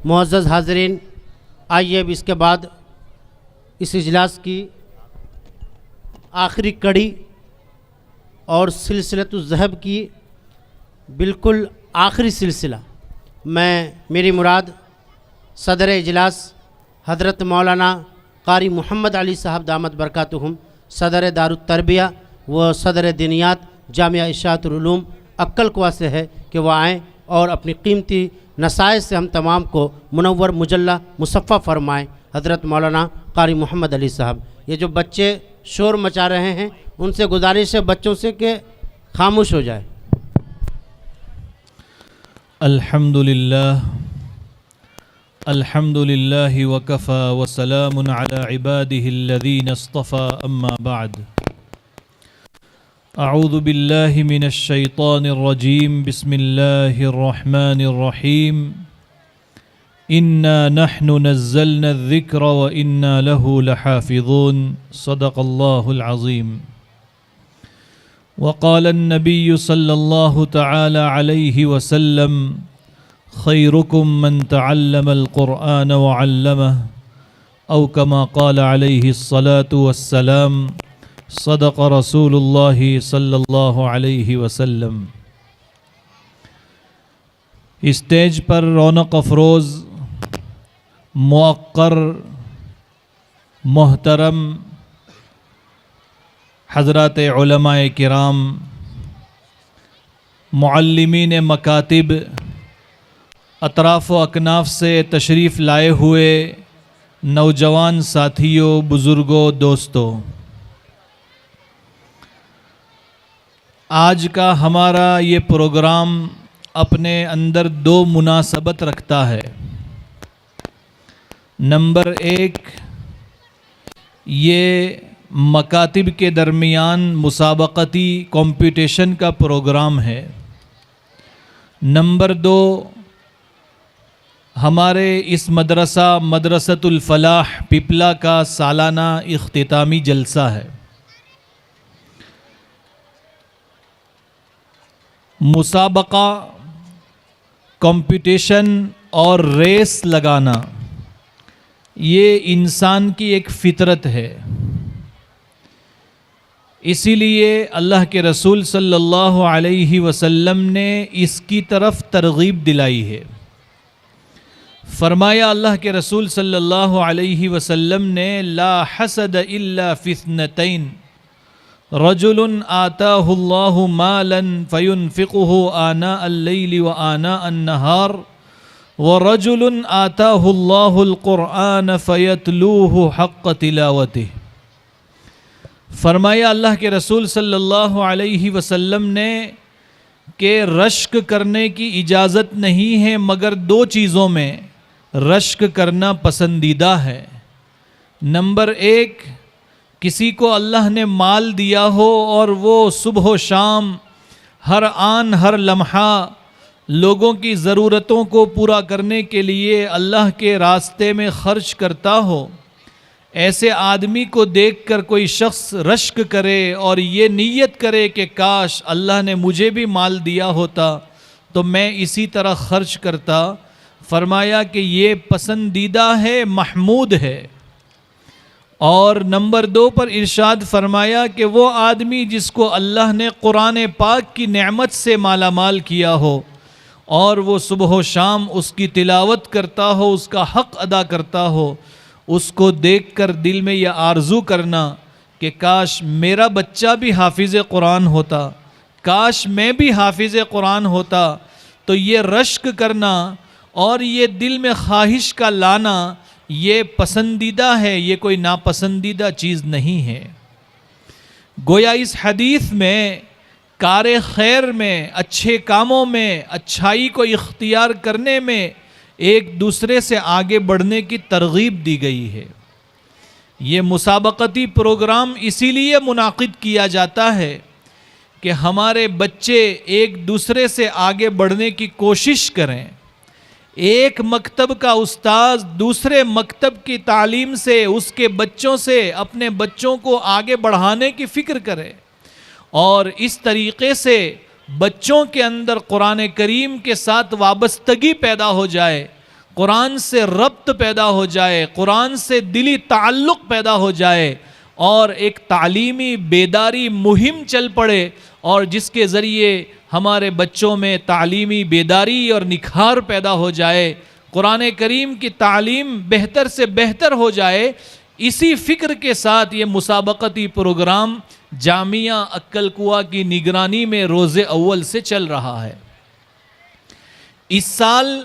معزز حاضرین، آئیے اب اس کے بعد اس اجلاس کی آخری کڑی اور سلسلۃ الذہب کی بالکل آخری سلسلہ میری مراد صدر اجلاس حضرت مولانا قاری محمد علی صاحب دامت برکاتہم، صدر دار التربیہ و صدر دینیات جامعہ اشاعت العلوم عکل کوا سے ہے کہ وہ آئیں اور اپنی قیمتی نصائص سے ہم تمام کو منور مجلہ مصفہ فرمائیں۔ حضرت مولانا قاری محمد علی صاحب، یہ جو بچے شور مچا رہے ہیں ان سے گزارش ہے بچوں سے کہ خاموش ہو جائے۔ الحمد لله وكفى وسلام على عباده الذين اصطفى أما بعد أعوذ بالله من الشيطان الرجيم بسم الله الرحمن الرحيم إنا نحن نزلنا الذكر وإنا له لحافظون صدق الله العظيم وقال النبي صلى الله تعالى عليه وسلم خيركم من تعلم القرآن وعلمه أو كما قال عليه الصلاة والسلام صدق رسول الله صلی اللہ علیہ وسلم۔ اسٹیج پر رونق افروز موقر محترم حضرات علماء کرام، معلمین مکاتب، اطراف و اکناف سے تشریف لائے ہوئے نوجوان ساتھیوں، بزرگوں، دوستوں، آج کا ہمارا یہ پروگرام اپنے اندر دو مناسبت رکھتا ہے۔ نمبر ایک، یہ مکاتب کے درمیان مسابقتی کمپٹیشن کا پروگرام ہے۔ نمبر دو، ہمارے اس مدرسۃ الفلاح پپلا کا سالانہ اختتامی جلسہ ہے۔ مسابقہ، کمپٹیشن اور ریس لگانا یہ انسان کی ایک فطرت ہے، اسی لیے اللہ کے رسول صلی اللہ علیہ وسلم نے اس کی طرف ترغیب دلائی ہے۔ فرمایا اللہ کے رسول صلی اللہ علیہ وسلم نے لا حسد الا فی اثنتین، رجل آتاہ اللہ مالا فینفقہ آناء اللیل وآناء النہار ورجل آتاہ اللہ القرآن فیتلوہ حق تلاوتہ۔ فرمایا اللہ کے رسول صلی اللہ علیہ وسلم نے کہ رشک کرنے کی اجازت نہیں ہے مگر دو چیزوں میں رشک کرنا پسندیدہ ہے۔ نمبر ایک، کسی کو اللہ نے مال دیا ہو اور وہ صبح و شام ہر آن ہر لمحہ لوگوں کی ضرورتوں کو پورا کرنے کے لیے اللہ کے راستے میں خرچ کرتا ہو، ایسے آدمی کو دیکھ کر کوئی شخص رشک کرے اور یہ نیت کرے کہ کاش اللہ نے مجھے بھی مال دیا ہوتا تو میں اسی طرح خرچ کرتا، فرمایا کہ یہ پسندیدہ ہے، محمود ہے۔ اور نمبر دو پر ارشاد فرمایا کہ وہ آدمی جس کو اللہ نے قرآن پاک کی نعمت سے مالا مال کیا ہو اور وہ صبح و شام اس کی تلاوت کرتا ہو، اس کا حق ادا کرتا ہو، اس کو دیکھ کر دل میں یہ آرزو کرنا کہ کاش میرا بچہ بھی حافظ قرآن ہوتا، کاش میں بھی حافظ قرآن ہوتا، تو یہ رشک کرنا اور یہ دل میں خواہش کا لانا یہ پسندیدہ ہے، یہ کوئی ناپسندیدہ چیز نہیں ہے۔ گویا اس حدیث میں کار خیر میں، اچھے کاموں میں، اچھائی کو اختیار کرنے میں ایک دوسرے سے آگے بڑھنے کی ترغیب دی گئی ہے۔ یہ مسابقتی پروگرام اسی لیے منعقد کیا جاتا ہے کہ ہمارے بچے ایک دوسرے سے آگے بڑھنے کی کوشش کریں، ایک مکتب کا استاذ دوسرے مکتب کی تعلیم سے اس کے بچوں سے اپنے بچوں کو آگے بڑھانے کی فکر کرے اور اس طریقے سے بچوں کے اندر قرآن کریم کے ساتھ وابستگی پیدا ہو جائے، قرآن سے ربط پیدا ہو جائے، قرآن سے دلی تعلق پیدا ہو جائے اور ایک تعلیمی بیداری مہم چل پڑے، اور جس کے ذریعے ہمارے بچوں میں تعلیمی بیداری اور نکھار پیدا ہو جائے، قرآن کریم کی تعلیم بہتر سے بہتر ہو جائے، اسی فکر کے ساتھ یہ مسابقتی پروگرام جامعہ عقل کوہ کی نگرانی میں روز اول سے چل رہا ہے۔ اس سال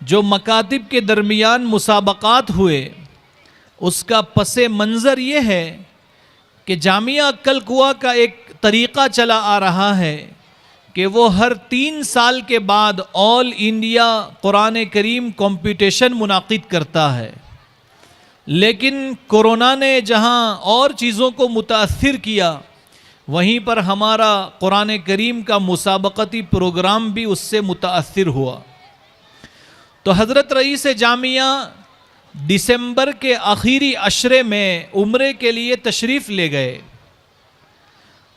جو مکاتب کے درمیان مسابقات ہوئے، اس کا پس منظر یہ ہے کہ جامعہ عقل کوہ کا ایک طریقہ چلا آ رہا ہے کہ وہ ہر 3 سال کے بعد آل انڈیا قرآن کریم کمپٹیشن منعقد کرتا ہے، لیکن کورونا نے جہاں اور چیزوں کو متاثر کیا، وہیں پر ہمارا قرآن کریم کا مسابقتی پروگرام بھی اس سے متاثر ہوا۔ تو حضرت رئیس جامعہ دسمبر کے آخری عشرے میں عمرے کے لیے تشریف لے گئے۔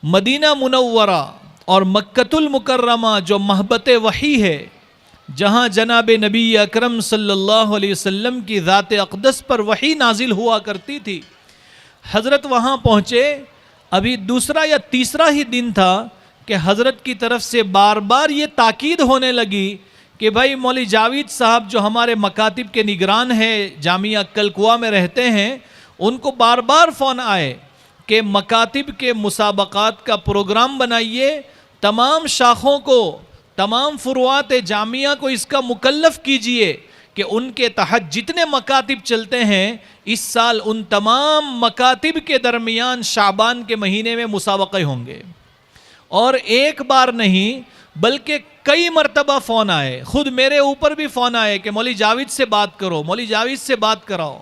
مدینہ منورہ اور مکۃ المکرمہ جو مہبت وحی ہے، جہاں جناب نبی اکرم صلی اللہ علیہ وسلم کی ذات اقدس پر وحی نازل ہوا کرتی تھی، حضرت وہاں پہنچے۔ ابھی دوسرا یا تیسرا ہی دن تھا کہ حضرت کی طرف سے بار بار یہ تاکید ہونے لگی کہ بھائی مولوی جاوید صاحب جو ہمارے مکاتب کے نگران ہیں، جامعہ عقل کوہ میں رہتے ہیں، ان کو بار بار فون آئے کہ مکاتب کے مسابقات کا پروگرام بنائیے، تمام شاخوں کو، تمام فروعات جامعہ کو اس کا مکلف کیجئے کہ ان کے تحت جتنے مکاتب چلتے ہیں، اس سال ان تمام مکاتب کے درمیان شعبان کے مہینے میں مسابقے ہوں گے۔ اور ایک بار نہیں بلکہ کئی مرتبہ فون آئے، خود میرے اوپر بھی فون آئے کہ مولوی جاوید سے بات کرو، مولوی جاوید سے بات کراؤ۔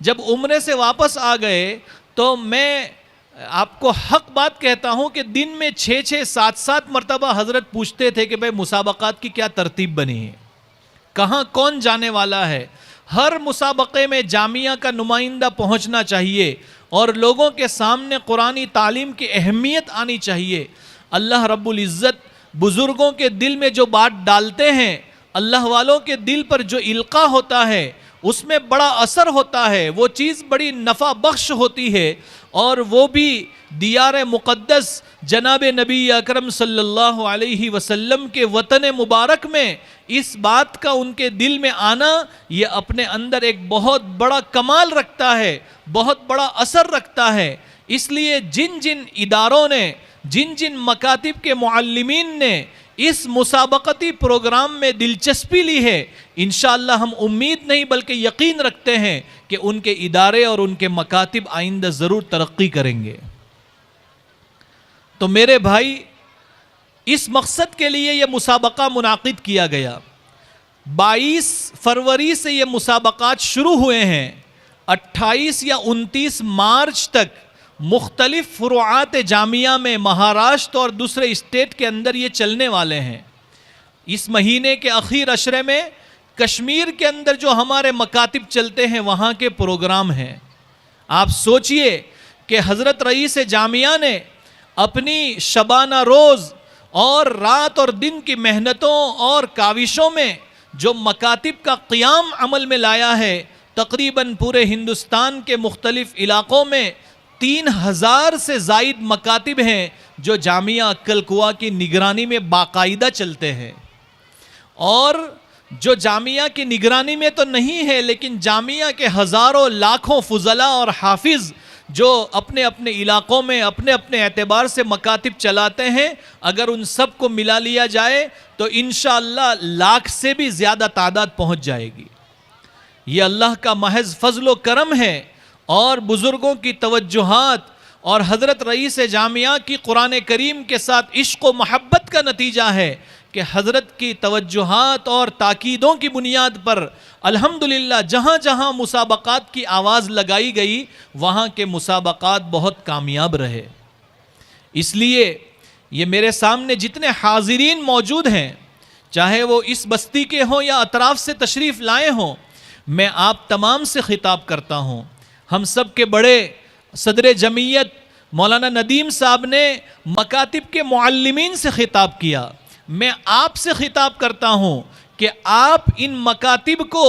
جب عمرے سے واپس آ گئے تو میں آپ کو حق بات کہتا ہوں کہ دن میں 6 7 مرتبہ حضرت پوچھتے تھے کہ بھئی مسابقات کی کیا ترتیب بنی ہے، کہاں کون جانے والا ہے۔ ہر مسابقے میں جامعہ کا نمائندہ پہنچنا چاہیے اور لوگوں کے سامنے قرآنی تعلیم کی اہمیت آنی چاہیے۔ اللہ رب العزت بزرگوں کے دل میں جو بات ڈالتے ہیں، اللہ والوں کے دل پر جو القاء ہوتا ہے، اس میں بڑا اثر ہوتا ہے، وہ چیز بڑی نفع بخش ہوتی ہے، اور وہ بھی دیار مقدس جناب نبی اکرم صلی اللہ علیہ وسلم کے وطن مبارک میں اس بات کا ان کے دل میں آنا، یہ اپنے اندر ایک بہت بڑا کمال رکھتا ہے، بہت بڑا اثر رکھتا ہے۔ اس لیے جن جن اداروں نے، جن جن مکاتب کے معلمین نے اس مسابقتی پروگرام میں دلچسپی لی ہے، انشاءاللہ ہم امید نہیں بلکہ یقین رکھتے ہیں کہ ان کے ادارے اور ان کے مکاتب آئندہ ضرور ترقی کریں گے۔ تو میرے بھائی، اس مقصد کے لیے یہ مسابقہ منعقد کیا گیا۔ 22 فروری سے یہ مسابقات شروع ہوئے ہیں، 28 یا 29 مارچ تک مختلف فروعات جامعہ میں مہاراشٹر اور دوسرے اسٹیٹ کے اندر یہ چلنے والے ہیں۔ اس مہینے کے اخیر عشرے میں کشمیر کے اندر جو ہمارے مکاتب چلتے ہیں، وہاں کے پروگرام ہیں۔ آپ سوچئے کہ حضرت رئیس جامعہ نے اپنی شبانہ روز اور رات اور دن کی محنتوں اور کاوشوں میں جو مکاتب کا قیام عمل میں لایا ہے، تقریباً پورے ہندوستان کے مختلف علاقوں میں 3000 سے زائد مکاتب ہیں جو جامعہ عقل کوہ کی نگرانی میں باقاعدہ چلتے ہیں، اور جو جامعہ کی نگرانی میں تو نہیں ہے لیکن جامعہ کے ہزاروں لاکھوں فضلاء اور حافظ جو اپنے اپنے علاقوں میں اپنے اپنے اعتبار سے مکاتب چلاتے ہیں، اگر ان سب کو ملا لیا جائے تو انشاءاللہ لاکھ سے بھی زیادہ تعداد پہنچ جائے گی۔ یہ اللہ کا محض فضل و کرم ہے اور بزرگوں کی توجہات اور حضرت رئیس جامعہ کی قرآن کریم کے ساتھ عشق و محبت کا نتیجہ ہے کہ حضرت کی توجہات اور تاکیدوں کی بنیاد پر الحمدللہ جہاں جہاں مسابقات کی آواز لگائی گئی، وہاں کے مسابقات بہت کامیاب رہے۔ اس لیے یہ میرے سامنے جتنے حاضرین موجود ہیں، چاہے وہ اس بستی کے ہوں یا اطراف سے تشریف لائے ہوں، میں آپ تمام سے خطاب کرتا ہوں۔ ہم سب کے بڑے صدر جمعیت مولانا ندیم صاحب نے مکاتب کے معلمین سے خطاب کیا، میں آپ سے خطاب کرتا ہوں کہ آپ ان مکاتب کو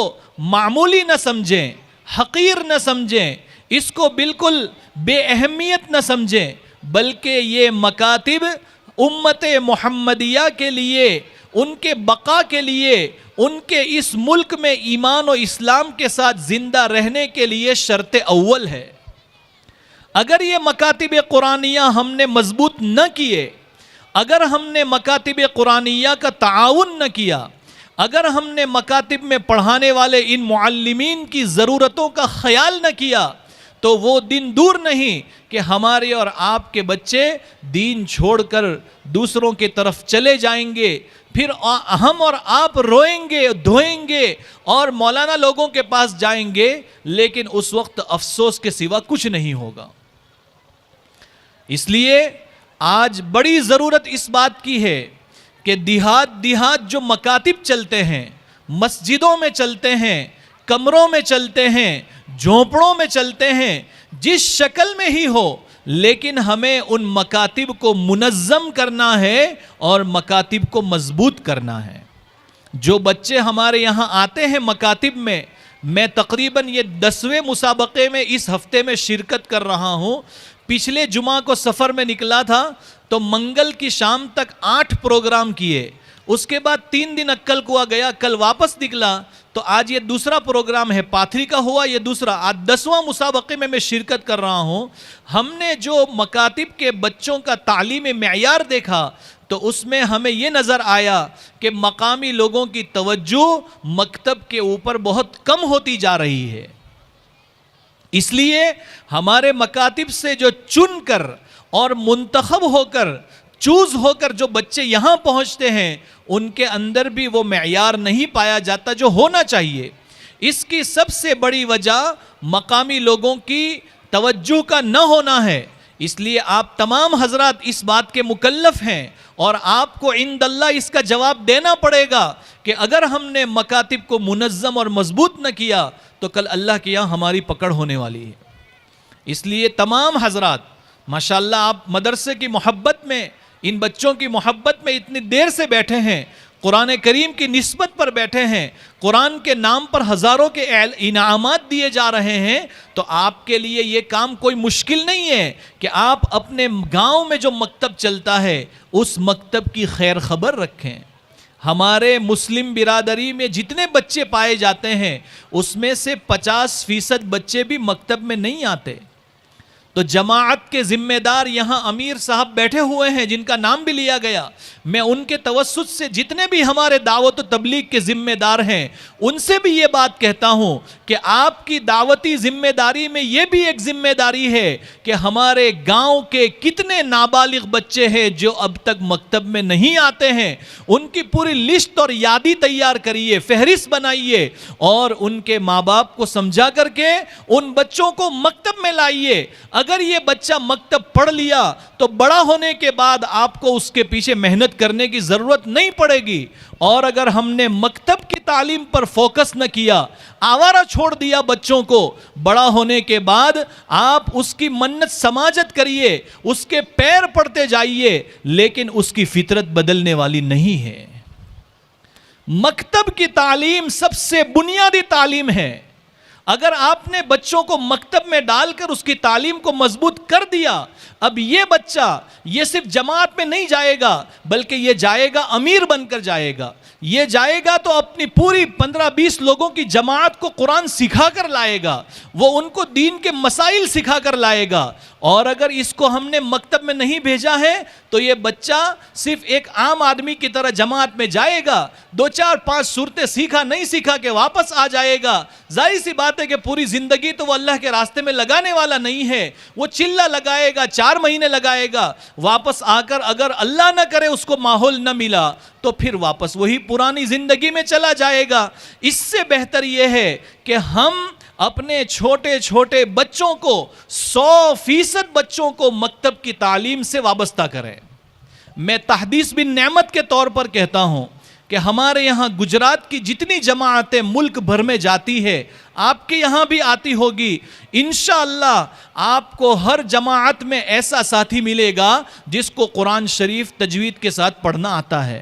معمولی نہ سمجھیں، حقیر نہ سمجھیں، اس کو بالکل بے اہمیت نہ سمجھیں، بلکہ یہ مکاتب امت محمدیہ کے لیے، ان کے بقا کے لیے، ان کے اس ملک میں ایمان و اسلام کے ساتھ زندہ رہنے کے لیے شرط اول ہے۔ اگر یہ مکاتب قرآنیہ ہم نے مضبوط نہ کیے، اگر ہم نے مکاتب قرآنیہ کا تعاون نہ کیا، اگر ہم نے مکاتب میں پڑھانے والے ان معلمین کی ضرورتوں کا خیال نہ کیا، تو وہ دن دور نہیں کہ ہمارے اور آپ کے بچے دین چھوڑ کر دوسروں کی طرف چلے جائیں گے، پھر ہم اور آپ روئیں گے، دھوئیں گے اور مولانا لوگوں کے پاس جائیں گے، لیکن اس وقت افسوس کے سوا کچھ نہیں ہوگا۔ اس لیے آج بڑی ضرورت اس بات کی ہے کہ دیہات جو مکاتب چلتے ہیں، مسجدوں میں چلتے ہیں، کمروں میں چلتے ہیں، جھونپڑوں میں چلتے ہیں، جس شکل میں ہی ہو، لیکن ہمیں ان مکاتب کو منظم کرنا ہے اور مکاتب کو مضبوط کرنا ہے۔ جو بچے ہمارے یہاں آتے ہیں مکاتب میں تقریباً یہ 10ویں مسابقے میں اس ہفتے میں شرکت کر رہا ہوں۔ پچھلے جمعہ کو سفر میں نکلا تھا تو منگل کی شام تک 8 پروگرام کیے، اس کے بعد 3 دن اکل کوا گیا، کل واپس نکلا تو آج یہ دوسرا پروگرام ہے، پاتھری کا ہوا یہ دوسرا، آج 10واں مسابقے میں شرکت کر رہا ہوں۔ ہم نے جو مکاتب کے بچوں کا تعلیمی معیار دیکھا تو اس میں ہمیں یہ نظر آیا کہ مقامی لوگوں کی توجہ مکتب کے اوپر بہت کم ہوتی جا رہی ہے۔ اس لیے ہمارے مکاتب سے جو چن کر اور منتخب ہو کر، چوز ہو کر جو بچے یہاں پہنچتے ہیں، ان کے اندر بھی وہ معیار نہیں پایا جاتا جو ہونا چاہیے۔ اس کی سب سے بڑی وجہ مقامی لوگوں کی توجہ کا نہ ہونا ہے۔ اس لیے آپ تمام حضرات اس بات کے مکلف ہیں اور آپ کو عند اللہ اس کا جواب دینا پڑے گا کہ اگر ہم نے مکاتب کو منظم اور مضبوط نہ کیا تو کل اللہ کے یہاں ہماری پکڑ ہونے والی ہے۔ اس لیے تمام حضرات ماشاءاللہ آپ مدرسے کی محبت میں، ان بچوں کی محبت میں اتنی دیر سے بیٹھے ہیں، قرآن کریم کی نسبت پر بیٹھے ہیں، قرآن کے نام پر ہزاروں کے انعامات دیے جا رہے ہیں، تو آپ کے لیے یہ کام کوئی مشکل نہیں ہے کہ آپ اپنے گاؤں میں جو مکتب چلتا ہے اس مکتب کی خیر خبر رکھیں۔ ہمارے مسلم برادری میں جتنے بچے پائے جاتے ہیں اس میں سے 50% بچے بھی مکتب میں نہیں آتے۔ تو جماعت کے ذمہ دار یہاں امیر صاحب بیٹھے ہوئے ہیں جن کا نام بھی لیا گیا، میں ان کے توسط سے جتنے بھی ہمارے دعوت و تبلیغ کے ذمہ دار ہیں ان سے بھی یہ بات کہتا ہوں کہ آپ کی دعوتی ذمہ داری میں یہ بھی ایک ذمہ داری ہے کہ ہمارے گاؤں کے کتنے نابالغ بچے ہیں جو اب تک مکتب میں نہیں آتے ہیں، ان کی پوری لسٹ اور یادی تیار کریے، فہرست بنائیے اور ان کے ماں باپ کو سمجھا کر کے ان بچوں کو مکتب میں لائیے۔ اگر یہ بچہ مکتب پڑھ لیا تو بڑا ہونے کے بعد آپ کو اس کے پیچھے محنت کرنے کی ضرورت نہیں پڑے گی، اور اگر ہم نے مکتب کی تعلیم پر فوکس نہ کیا، آوارہ چھوڑ دیا بچوں کو، بڑا ہونے کے بعد آپ اس کی منت سماجت کریے، اس کے پیر پڑتے جائیے، لیکن اس کی فطرت بدلنے والی نہیں ہے۔ مکتب کی تعلیم سب سے بنیادی تعلیم ہے۔ اگر آپ نے بچوں کو مکتب میں ڈال کر اس کی تعلیم کو مضبوط کر دیا، اب یہ بچہ یہ صرف جماعت میں نہیں جائے گا بلکہ یہ جائے گا امیر بن کر جائے گا، یہ جائے گا تو اپنی پوری 15-20 لوگوں کی جماعت کو قرآن سکھا کر لائے گا، وہ ان کو دین کے مسائل سکھا کر لائے گا۔ اور اگر اس کو ہم نے مکتب میں نہیں بھیجا ہے تو یہ بچہ صرف ایک عام آدمی کی طرح جماعت میں جائے گا، 2-4-5 صورتیں سیکھا نہیں سیکھا کہ واپس آ جائے گا۔ ظاہر سی بات ہے کہ پوری زندگی تو وہ اللہ کے راستے میں لگانے والا نہیں ہے، وہ چلہ لگائے گا، 4 مہینے لگائے گا، واپس آ کر اگر اللہ نہ کرے اس کو ماحول نہ ملا تو پھر واپس وہی پرانی زندگی میں چلا جائے گا۔ اس سے بہتر یہ ہے کہ ہم اپنے چھوٹے چھوٹے بچوں کو 100% بچوں کو مکتب کی تعلیم سے وابستہ کریں۔ میں تحدیث بن نعمت کے طور پر کہتا ہوں کہ ہمارے یہاں گجرات کی جتنی جماعتیں ملک بھر میں جاتی ہے، آپ کے یہاں بھی آتی ہوگی، انشاءاللہ آپ کو ہر جماعت میں ایسا ساتھی ملے گا جس کو قرآن شریف تجوید کے ساتھ پڑھنا آتا ہے۔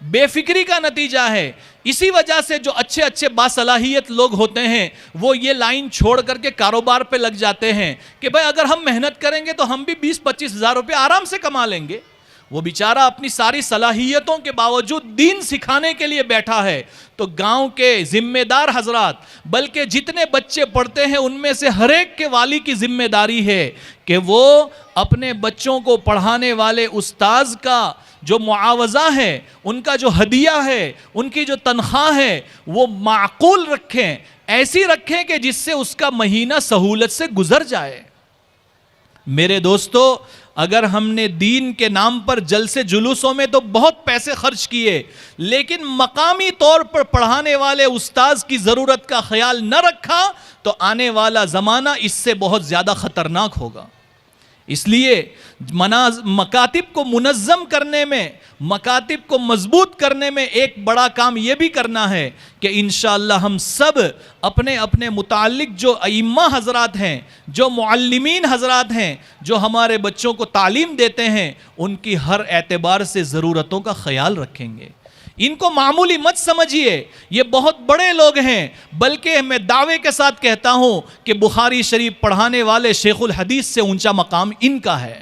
بے فکری کا نتیجہ ہے۔ اسی وجہ سے جو اچھے اچھے باصلاحیت لوگ ہوتے ہیں وہ یہ لائن چھوڑ کر کے کاروبار پہ لگ جاتے ہیں کہ بھائی اگر ہم محنت کریں گے تو ہم بھی 20-25 ہزار روپے آرام سے کما لیں گے۔ وہ بیچارہ اپنی ساری صلاحیتوں کے باوجود دین سکھانے کے لیے بیٹھا ہے۔ تو گاؤں کے ذمہ دار حضرات، بلکہ جتنے بچے پڑھتے ہیں ان میں سے ہر ایک کے والی کی ذمہ داری ہے کہ وہ اپنے بچوں کو پڑھانے والے استاذ کا جو معاوضہ ہے، ان کا جو ہدیہ ہے، ان کی جو تنخواہ ہے، وہ معقول رکھیں، ایسی رکھیں کہ جس سے اس کا مہینہ سہولت سے گزر جائے۔ میرے دوستو، اگر ہم نے دین کے نام پر جلسے جلوسوں میں تو بہت پیسے خرچ کیے، لیکن مقامی طور پر پڑھانے والے استاذ کی ضرورت کا خیال نہ رکھا تو آنے والا زمانہ اس سے بہت زیادہ خطرناک ہوگا۔ اس لیے مکاتب کو منظم کرنے میں، مکاتب کو مضبوط کرنے میں ایک بڑا کام یہ بھی کرنا ہے کہ انشاءاللہ ہم سب اپنے اپنے متعلق جو ائمہ حضرات ہیں، جو معلمین حضرات ہیں، جو ہمارے بچوں کو تعلیم دیتے ہیں، ان کی ہر اعتبار سے ضرورتوں کا خیال رکھیں گے۔ ان کو معمولی مت سمجھیے، یہ بہت بڑے لوگ ہیں، بلکہ میں دعوے کے ساتھ کہتا ہوں کہ بخاری شریف پڑھانے والے شیخ الحدیث سے اونچا مقام ان کا ہے۔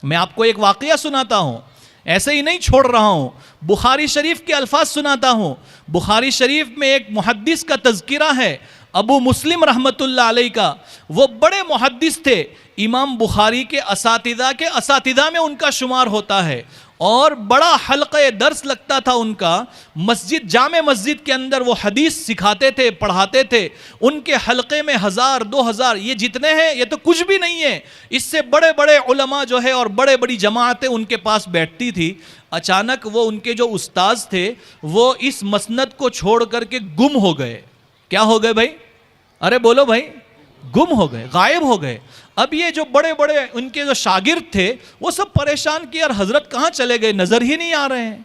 میں آپ کو ایک واقعہ سناتا ہوں، ایسے ہی نہیں چھوڑ رہا ہوں، بخاری شریف کے الفاظ سناتا ہوں۔ بخاری شریف میں ایک محدث کا تذکرہ ہے، ابو مسلم رحمت اللہ علیہ کا۔ وہ بڑے محدث تھے، امام بخاری کے اساتذہ میں ان کا شمار ہوتا ہے، اور بڑا حلقہ درس لگتا تھا ان کا۔ مسجد، جامع مسجد کے اندر وہ حدیث سکھاتے تھے، پڑھاتے تھے۔ ان کے حلقے میں 1000 2000 یہ جتنے ہیں یہ تو کچھ بھی نہیں ہے، اس سے بڑے بڑے علماء جو ہے اور بڑے بڑی جماعتیں ان کے پاس بیٹھتی تھی۔ اچانک وہ ان کے جو استاذ تھے وہ اس مسند کو چھوڑ کر کے گم ہو گئے۔ کیا ہو گئے بھائی؟ ارے بولو بھائی، گم ہو گئے، غائب ہو گئے۔ اب یہ جو بڑے بڑے ان کے جو شاگرد تھے وہ سب پریشان کی، اور حضرت کہاں چلے گئے، نظر ہی نہیں آ رہے ہیں۔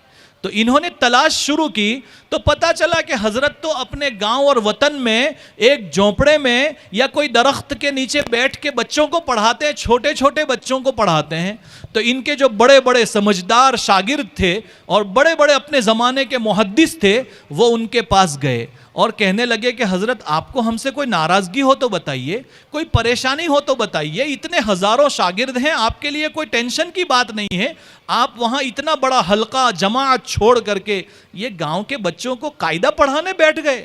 تو انہوں نے تلاش شروع کی تو پتا چلا کہ حضرت تو اپنے گاؤں اور وطن میں ایک جھونپڑے میں یا کوئی درخت کے نیچے بیٹھ کے بچوں کو پڑھاتے ہیں، چھوٹے چھوٹے بچوں کو پڑھاتے ہیں۔ تو ان کے جو بڑے بڑے سمجھدار شاگرد تھے اور بڑے بڑے اپنے زمانے کے محدث تھے وہ ان کے پاس گئے اور کہنے لگے کہ حضرت آپ کو ہم سے کوئی ناراضگی ہو تو بتائیے، کوئی پریشانی ہو تو بتائیے، اتنے ہزاروں شاگرد ہیں، آپ کے لیے کوئی ٹینشن کی بات نہیں ہے، آپ وہاں اتنا بڑا حلقہ جماعت چھوڑ کر کے یہ گاؤں کے بچوں کو قاعدہ پڑھانے بیٹھ گئے۔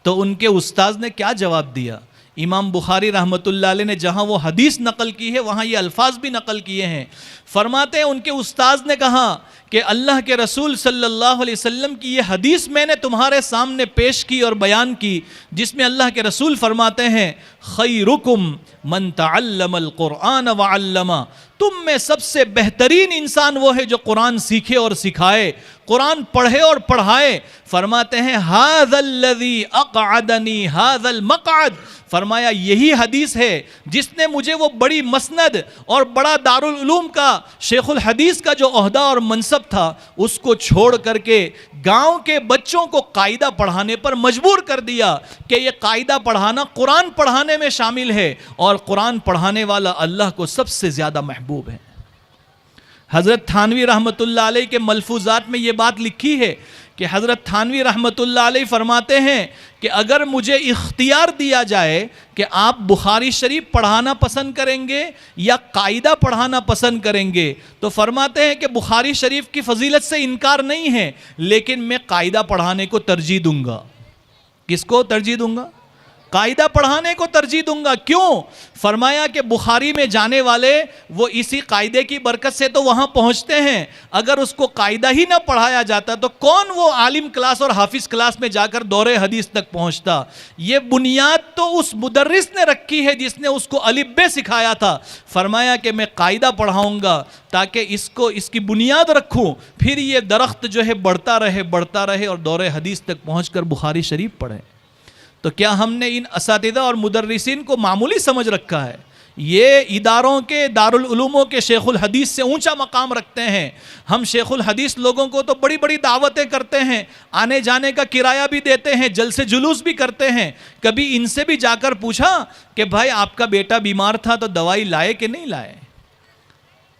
تو ان کے استاذ نے کیا جواب دیا؟ امام بخاری رحمت اللہ علیہ نے جہاں وہ حدیث نقل کی ہے وہاں یہ الفاظ بھی نقل کیے ہیں۔ فرماتے ہیں ان کے استاذ نے کہا کہ اللہ کے رسول صلی اللہ علیہ وسلم کی یہ حدیث میں نے تمہارے سامنے پیش کی اور بیان کی، جس میں اللہ کے رسول فرماتے ہیں خیرکم من تعلم القرآن وعلمہ، تم میں سب سے بہترین انسان وہ ہے جو قرآن سیکھے اور سکھائے، قرآن پڑھے اور پڑھائے۔ فرماتے ہیں ھذا الذی اقعدنی ھذا المقعد، فرمایا یہی حدیث ہے جس نے مجھے وہ بڑی مسند اور بڑا دارالعلوم کا شیخ الحدیث کا جو عہدہ اور منصب تھا اس کو چھوڑ کر کے گاؤں کے بچوں کو قاعدہ پڑھانے پر مجبور کر دیا کہ یہ قاعدہ پڑھانا قرآن پڑھانے میں شامل ہے، اور قرآن پڑھانے والا اللہ کو سب سے زیادہ محبوب ہے۔ حضرت تھانوی رحمت اللہ علیہ کے ملفوظات میں یہ بات لکھی ہے کہ حضرت تھانوی رحمت اللہ علیہ فرماتے ہیں کہ اگر مجھے اختیار دیا جائے کہ آپ بخاری شریف پڑھانا پسند کریں گے یا قاعدہ پڑھانا پسند کریں گے، تو فرماتے ہیں کہ بخاری شریف کی فضیلت سے انکار نہیں ہے، لیکن میں قاعدہ پڑھانے کو ترجیح دوں گا۔ کس کو ترجیح دوں گا؟ قاعدہ پڑھانے کو ترجیح دوں گا۔ کیوں؟ فرمایا کہ بخاری میں جانے والے وہ اسی قاعدے کی برکت سے تو وہاں پہنچتے ہیں، اگر اس کو قاعدہ ہی نہ پڑھایا جاتا تو کون وہ عالم کلاس اور حافظ کلاس میں جا کر دور حدیث تک پہنچتا؟ یہ بنیاد تو اس مدرس نے رکھی ہے جس نے اس کو الف ب سکھایا تھا۔ فرمایا کہ میں قاعدہ پڑھاؤں گا تاکہ اس کی بنیاد رکھوں، پھر یہ درخت جو ہے بڑھتا رہے اور دور حدیث تک پہنچ کر بخاری شریف پڑھے۔ تو کیا ہم نے ان اساتذہ اور مدرسین کو معمولی سمجھ رکھا ہے؟ یہ اداروں کے دارالعلوموں کے شیخ الحدیث سے اونچا مقام رکھتے ہیں۔ ہم شیخ الحدیث لوگوں کو تو بڑی بڑی دعوتیں کرتے ہیں، آنے جانے کا کرایہ بھی دیتے ہیں، جلسے جلوس بھی کرتے ہیں۔ کبھی ان سے بھی جا کر پوچھا کہ بھائی آپ کا بیٹا بیمار تھا تو دوائی لائے کہ نہیں لائے؟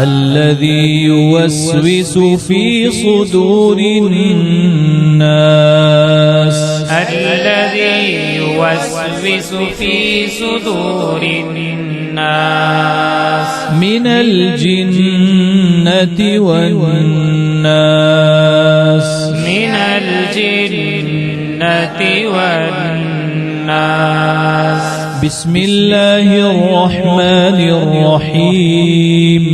الذي يوسوس في صدور الناس. الذي يوسوس في صدور الناس. من الجنة والناس. من الجنة والناس. بسم الله الرحمن الرحيم.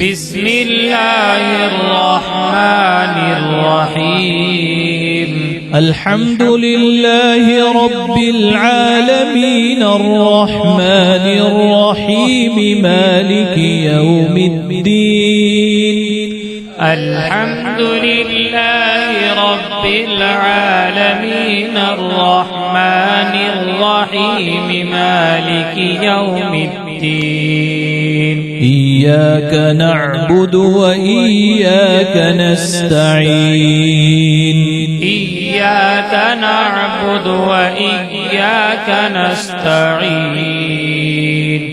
بسم الله الرحمن الرحيم. الحمد لله رب العالمين الرحمن الرحيم مالك يوم الدين. الحمد لله رب العالمين الرحمن الرحيم مالك يوم الدين. إياك نعبد وإياك نستعين. إياك إياك نعبد وإياك نستعين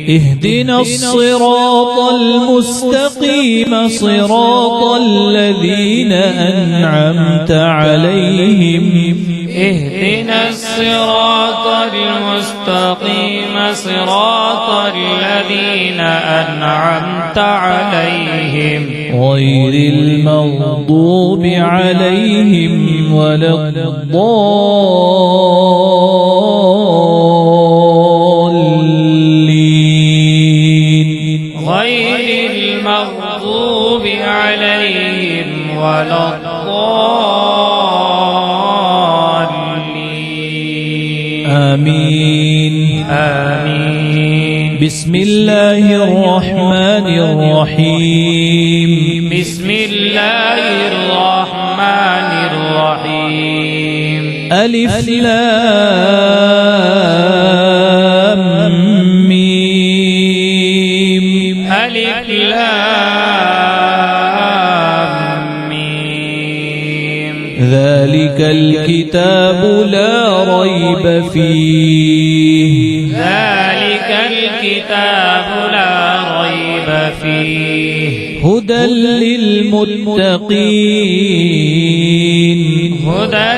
اهدنا الصراط المستقيم صراط الذين أنعمت عليهم اهدنا الصراط المستقيم صراط الذين أنعمت عليهم غير المغضوب عليهم ولا الضالين غير المغضوب عليهم ولا الضالين آمين آمين بسم الله الرحمن الرحيم بسم الله الرحمن الرحيم ألف لام ميم ألف لام ميم ذلك الكتاب لا ريب فيه ذلك الكتاب لا ريب فيه هدى للمتقين هدى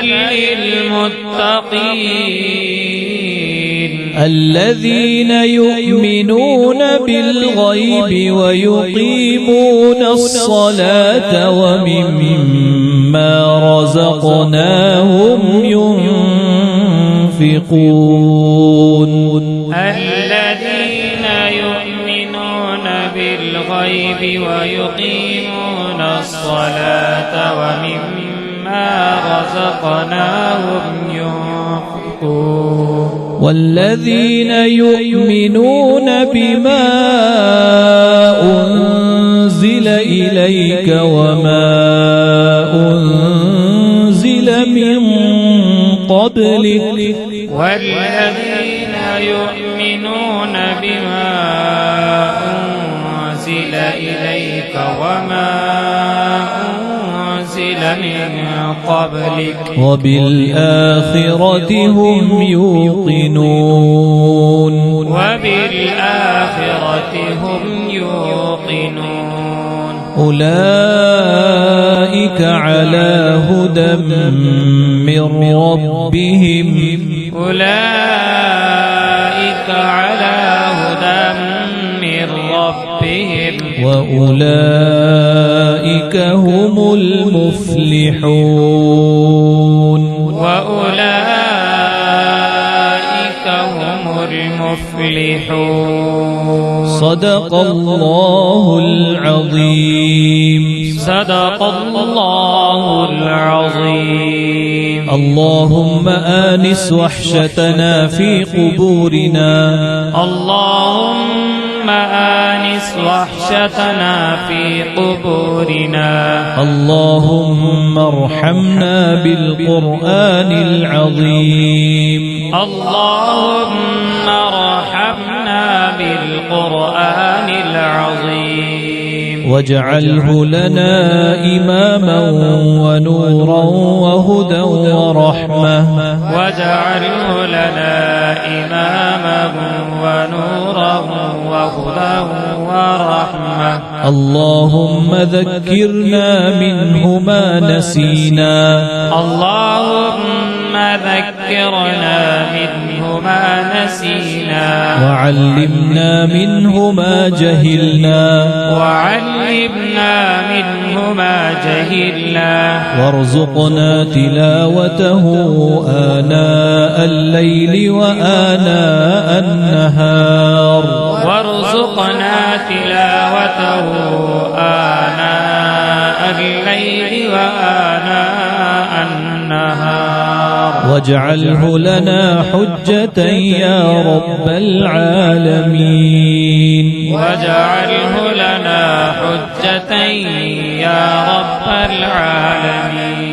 للمتقين الذين يؤمنون بالغيب ويقيمون الصلاة ومما رزقناهم ينفقون الذين يؤمنون بالغيب ويقيمون الصلاة ومما رزقناهم ينفقون والذين يؤمنون بما أنزل إليك وما أنزل من قبلك والذين يؤمنون بما أنزل إليك وما أنزل من قبلك وبالآخرة هم يوقنون وبالآخرة هم يوقنون أولئك على هدى من ربهم أولئك على هدى من ربهم وأولئك هم المفلحون وأولئك هم المفلحون صدق الله العظيم صدق الله العظيم اللهم آنس وحشتنا في قبورنا اللهم آنس وحشتنا في قبورنا اللهم ارحمنا بالقرآن العظيم اللهم ارحمنا بالقرآن العظيم واجعله لنا إماما ونورا وهدى ورحمة واجعله لنا إماما ونورا وهدى ورحمة اللهم ذكرنا منه ما نسينا اللهم ذكرنا منه ما نسينا وعلمنا منه ما جهلنا وعلمنا منه ما جهلنا وارزقنا تلاوته آناء الليل وآناء النهار وارزقنا تلاوته آناء الليل وآناء النهار واجعله لنا حجة يا رب العالمين واجعله لنا حجة يا رب العالمين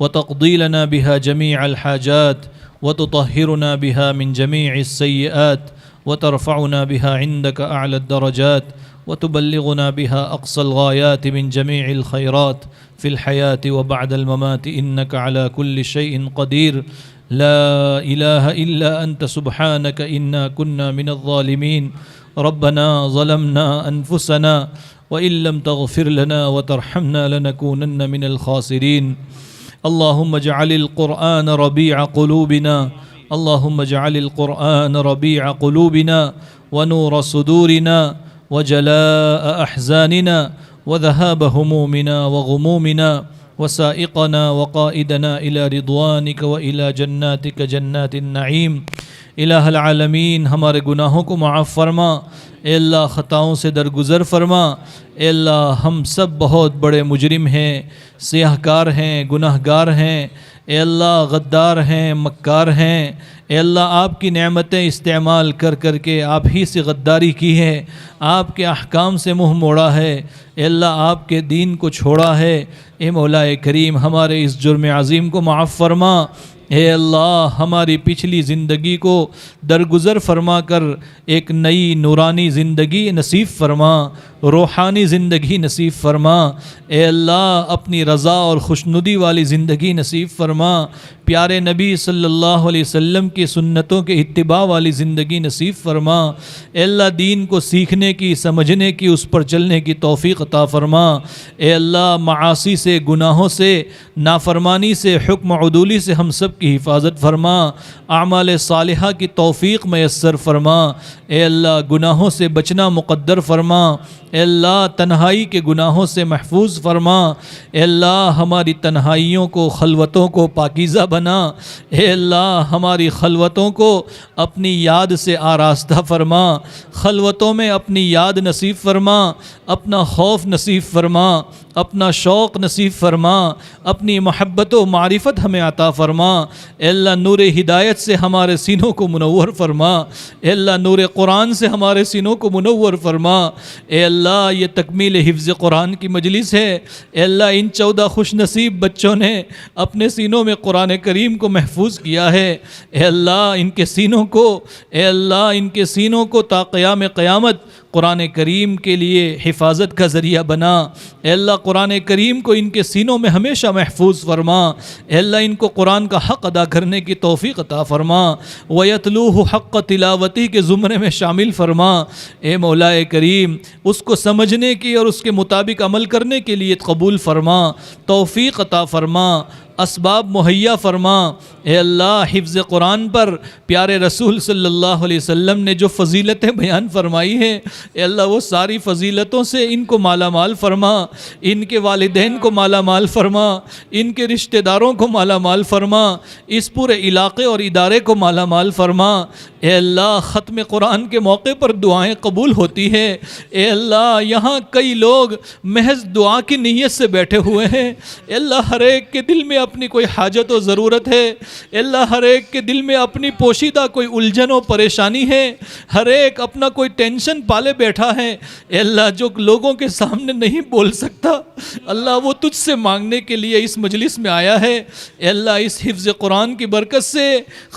وتقضي لنا بها جميع الحاجات وتطهرنا بها من جميع السيئات وترفعنا بها عندك أعلى الدرجات وتبلغنا بها أقصى الغايات من جميع الخيرات في الحياة وبعد الممات إنك على كل شيء قدير لا إله إلا أنت سبحانك إنا كنا من الظالمين ربنا ظلمنا أنفسنا وإن لم تغفر لنا وترحمنا لنكونن من الخاسرين اللهم اجعل القرآن ربيع قلوبنا اللهم اجعل القرآن ربيع قلوبنا ونور صدورنا وجلاء أحزاننا وذهاب همومنا وغمومنا وسائقنا وقائدنا إلى رضوانك وإلى جناتك جنات النعيم الہ العالمین ہمارے گناہوں کو معاف فرما، اے اللہ خطاؤں سے درگزر فرما، اے اللہ ہم سب بہت بڑے مجرم ہیں، سیاہ کار ہیں، گناہ گار ہیں، اے اللہ غدار ہیں، مکار ہیں، اے اللہ آپ کی نعمتیں استعمال کر کر کے آپ ہی سے غداری کی ہے، آپ کے احکام سے منہ موڑا ہے، اے اللہ آپ کے دین کو چھوڑا ہے، اے مولا کریم ہمارے اس جرم عظیم کو معاف فرما، اے اللہ ہماری پچھلی زندگی کو درگزر فرما کر ایک نئی نورانی زندگی نصیب فرما، روحانی زندگی نصیب فرما، اے اللہ اپنی رضا اور خوشنودی والی زندگی نصیب فرما، پیارے نبی صلی اللہ علیہ وسلم کی سنتوں کے اتباع والی زندگی نصیب فرما، اے اللہ دین کو سیکھنے کی، سمجھنے کی، اس پر چلنے کی توفیق عطا فرما، اے اللہ معاصی سے، گناہوں سے، نافرمانی سے، حکم عدولی سے ہم سب کی حفاظت فرما، اعمال صالحہ کی توفیق میسر فرما، اے اللہ گناہوں سے بچنا مقدر فرما، اے اللہ تنہائی کے گناہوں سے محفوظ فرما، اے اللہ ہماری تنہائیوں کو، خلوتوں کو پاکیزہ بنا، اے اللہ ہماری خلوتوں کو اپنی یاد سے آراستہ فرما، خلوتوں میں اپنی یاد نصیب فرما، اپنا خوف نصیب فرما، اپنا شوق نصیب فرما، اپنی محبت و معرفت ہمیں عطا فرما، اے اللہ نور ہدایت سے ہمارے سینوں کو منور فرما، اے اللہ نور قرآن سے ہمارے سینوں کو منور فرما، اے اللہ یہ تکمیل حفظ قرآن کی مجلس ہے، اے اللہ ان 14 خوش نصیب بچوں نے اپنے سینوں میں قرآن کریم کو محفوظ کیا ہے، اے اللہ ان کے سینوں کو، اے اللہ ان کے سینوں کو تا قیام قیامت قرآن کریم کے لیے حفاظت کا ذریعہ بنا، اے اللہ قرآن کریم کو ان کے سینوں میں ہمیشہ محفوظ فرما، اے اللہ ان کو قرآن کا حق ادا کرنے کی توفیق عطا فرما، وَيَتْلُوهُ حق تلاوتی کے زمرے میں شامل فرما، اے مولا کریم اس کو سمجھنے کی اور اس کے مطابق عمل کرنے کے لیے قبول فرما، توفیق عطا فرما، اسباب مہیا فرما، اے اللہ حفظ قرآن پر پیارے رسول صلی اللہ علیہ وسلم نے جو فضیلتیں بیان فرمائی ہیں، اے اللہ وہ ساری فضیلتوں سے ان کو مالا مال فرما، ان کے والدین کو مالا مال فرما، ان کے رشتہ داروں کو مالا مال فرما، اس پورے علاقے اور ادارے کو مالا مال فرما، اے اللہ ختم قرآن کے موقع پر دعائیں قبول ہوتی ہے، اے اللہ یہاں کئی لوگ محض دعا کی نیت سے بیٹھے ہوئے ہیں، اے اللہ ہر ایک کے دل میں اپنی کوئی حاجت و ضرورت ہے، اے اللہ ہر ایک کے دل میں اپنی پوشیدہ کوئی الجھن و پریشانی ہے، ہر ایک اپنا کوئی ٹینشن پالے بیٹھا ہے، اے اللہ جو لوگوں کے سامنے نہیں بول سکتا، اللہ وہ تجھ سے مانگنے کے لیے اس مجلس میں آیا ہے، اے اللہ اس حفظ قرآن کی برکت سے،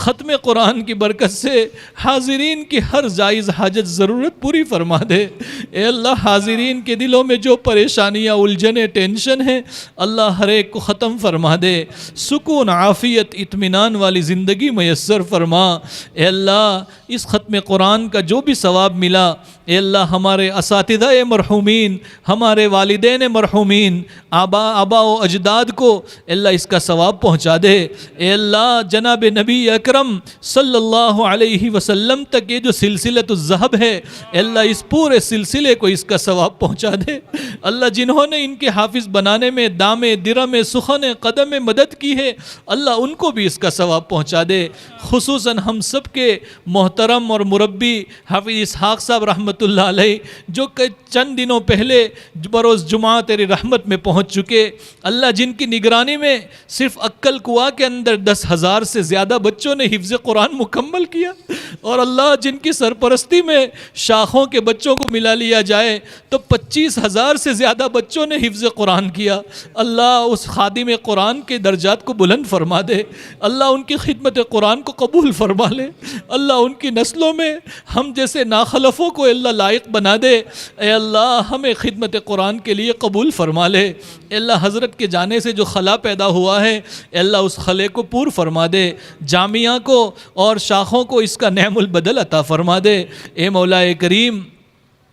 ختم قرآن کی برکت سے حاضرین کی ہر جائز حاجت ضرورت پوری فرما دے، اے اللہ حاضرین کے دلوں میں جو پریشانیاں، الجھنیں، ٹینشن ہیں، اللہ ہر ایک کو ختم فرما دے، سکون، عافیت، اطمینان والی زندگی میسر فرما، اے اللہ اس ختم قرآن کا جو بھی ثواب ملا، اے اللہ ہمارے اساتذہ مرحومین، ہمارے والدین مرحومین، آبا و اجداد کو اے اللہ اس کا ثواب پہنچا دے، اے اللہ جناب نبی اکرم صلی اللہ علیہ وسلم تک یہ جو سلسلۃ الذہب ہے، اے اللہ اس پورے سلسلے کو اس کا ثواب پہنچا دے، اللہ جنہوں نے ان کے حافظ بنانے میں دامے، درم، سخن، قدم مدد کی ہے، اللہ ان کو بھی اس کا ثواب پہنچا دے، خصوصاً ہم سب کے محترم اور مربی حافظ اسحاق صاحب رحمۃ اللہ علیہ جو کہ چند دنوں پہلے بروز جمعہ تیری رحمت میں پہنچ چکے، اللہ جن کی نگرانی میں صرف عقل کوا کے اندر 10,000 سے زیادہ بچوں نے حفظ قرآن مکمل کیا، اور اللہ جن کی سرپرستی میں شاخوں کے بچوں کو ملا لیا جائے تو 25,000 سے زیادہ بچوں نے حفظ قرآن کیا. اللہ اس خادم قرآن کے درجات کو بلند فرما دے. اللہ ان کی خدمت قرآن کو قبول فرما لے. اللہ ان کی نسلوں میں ہم جیسے ناخلفوں کو اللہ لائق بنا دے. اے اللہ ہمیں خدمت قرآن کے لیے قبول فرما لے. اے اللہ حضرت کے جانے سے جو خلا پیدا ہوا ہے اے اللہ اس خلے کو پور فرما دے. جامعہ کو اور شاخوں کو اس کا نعم البدل عطا فرما دے. اے مولا کریم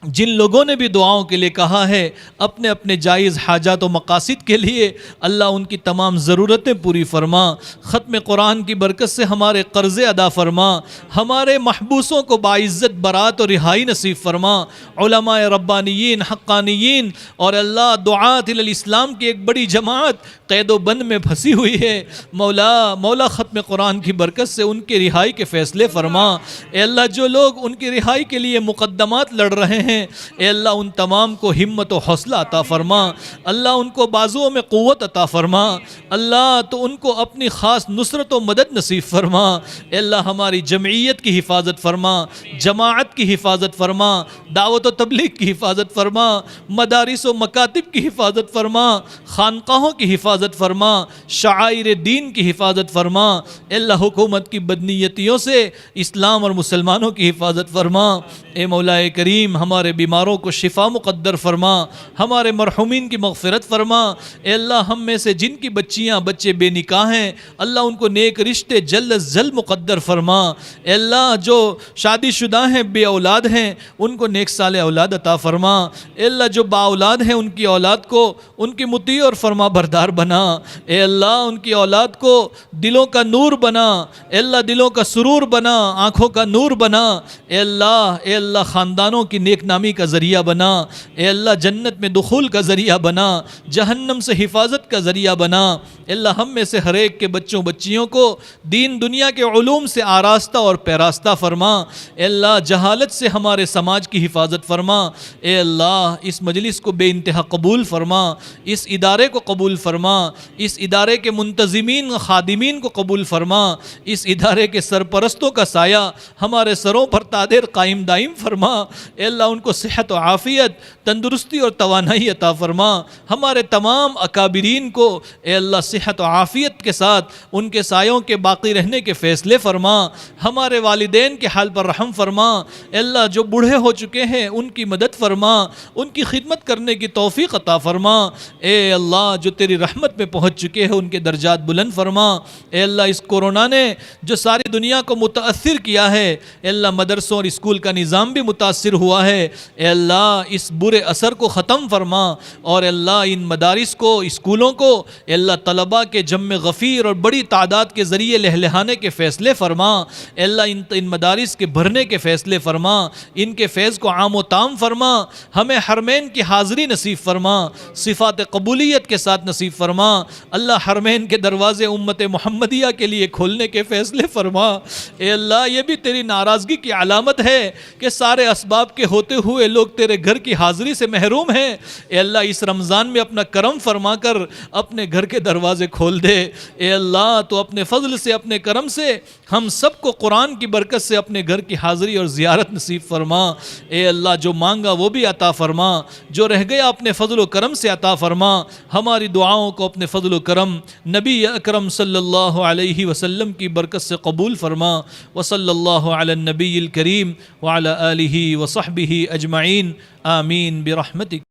جن لوگوں نے بھی دعاؤں کے لیے کہا ہے اپنے اپنے جائز حاجات و مقاصد کے لیے اللہ ان کی تمام ضرورتیں پوری فرما. ختم قرآن کی برکت سے ہمارے قرضے ادا فرما. ہمارے محبوسوں کو باعزت برات اور رہائی نصیب فرما. علماء ربانیین حقانیین اور اللہ دعات الاسلام کی ایک بڑی جماعت قید و بند میں پھنسی ہوئی ہے. مولا ختم قرآن کی برکت سے ان کے رہائی کے فیصلے فرما. اے اللہ جو لوگ ان کی رہائی کے لیے مقدمات لڑ رہے ہیں اے اللہ ان تمام کو ہمت و حوصلہ عطا فرما. اللہ ان کو بازوؤں میں قوت عطا فرما. اللہ تو ان کو اپنی خاص نصرت و مدد نصیب فرما. اے اللہ ہماری جمعیت کی حفاظت فرما, جماعت کی حفاظت فرما, دعوت و تبلیغ کی حفاظت فرما, مدارس و مکاتب کی حفاظت فرما, خانقاہوں کی حفاظت فرما, شعائر دین کی حفاظت فرما. اے اللہ حکومت کی بدنیتیوں سے اسلام اور مسلمانوں کی حفاظت فرما. اے مولا کریم ہمارے بیماروں کو شفا مقدر فرما. ہمارے مرحومین کی مغفرت فرما. اے اللہ ہم میں سے جن کی بچیاں بچے بے نکاح ہیں اللہ ان کو نیک رشتے جلد از جلد مقدر فرما. اے اللہ جو شادی شدہ ہیں بے اولاد ہیں ان کو نیک صالح اولاد عطا فرما. اے اللہ جو با اولاد ہیں ان کی اولاد کو ان کی مطیع اور فرما بردار بنا. اے اللہ ان کی اولاد کو دلوں کا نور بنا. اے اللہ دلوں کا سرور بنا, آنکھوں کا نور بنا. اے اللہ خاندانوں کی نیک نامی کا ذریعہ بنا. اے اللہ جنت میں دخول کا ذریعہ بنا, جہنم سے حفاظت کا ذریعہ بنا. اے اللہ ہم میں سے ہر ایک کے بچوں بچیوں کو دین دنیا کے علوم سے آراستہ اور پیراستہ فرما. اے اللہ جہالت سے ہمارے سماج کی حفاظت فرما. اے اللہ اس مجلس کو بے انتہا قبول فرما, اس ادارے کو قبول فرما, اس ادارے کے منتظمین خادمین کو قبول فرما, اس ادارے کے سرپرستوں کا سایہ ہمارے سروں پر تادیر قائم دائم فرما. اے اللہ ان کو صحت و عافیت تندرستی اور توانائی عطا فرما. ہمارے تمام اکابرین کو اے اللہ صحت و عافیت کے ساتھ ان کے سایوں کے باقی رہنے کے فیصلے فرما. ہمارے والدین کے حال پر رحم فرما. اے اللہ جو بوڑھے ہو چکے ہیں ان کی مدد فرما, ان کی خدمت کرنے کی توفیق عطا فرما. اے اللہ جو تیری رحمت میں پہنچ چکے ہیں ان کے درجات بلند فرما. اے اللہ اس کورونا نے جو ساری دنیا کو متاثر کیا ہے اے اللہ مدرسوں اور اسکول کا نظام بھی متاثر ہوا ہے. اے اللہ اس برے اثر کو ختم فرما اور اے اللہ ان مدارس کو اسکولوں کو اے اللہ طلباء کے جمع غفیر اور بڑی تعداد کے ذریعے لہلہانے کے فیصلے فرما. اے اللہ ان مدارس کے بھرنے کے فیصلے فرما, ان کے فیض کو عام و تام فرما. ہمیں حرمین کی حاضری نصیب فرما, صفات قبولیت کے ساتھ نصیب فرما. اللہ حرمین کے دروازے امت محمدیہ کے لیے کھولنے کے فیصلے فرما. اے اللہ یہ بھی تیری ناراضگی کی علامت ہے کہ سارے اسباب کے ہوتے ہوئے لوگ تیرے گھر کی حاضری سے محروم ہیں. اے اللہ اس رمضان میں اپنا کرم فرما کر اپنے گھر کے دروازے کھول دے. اے اللہ تو اپنے فضل سے اپنے کرم سے ہم سب کو قرآن کی برکت سے اپنے گھر کی حاضری اور زیارت نصیب فرما. اے اللہ جو مانگا وہ بھی عطا فرما, جو رہ گیا اپنے فضل و کرم سے عطا فرما. ہماری دعاؤں کو اپنے فضل و کرم نبی اکرم صلی اللہ علیہ وسلم کی برکت سے قبول فرما. وصلی اللہ علی النبی الکریم وعلی آلہ وصحبہ اجمعین. آمین برحمتک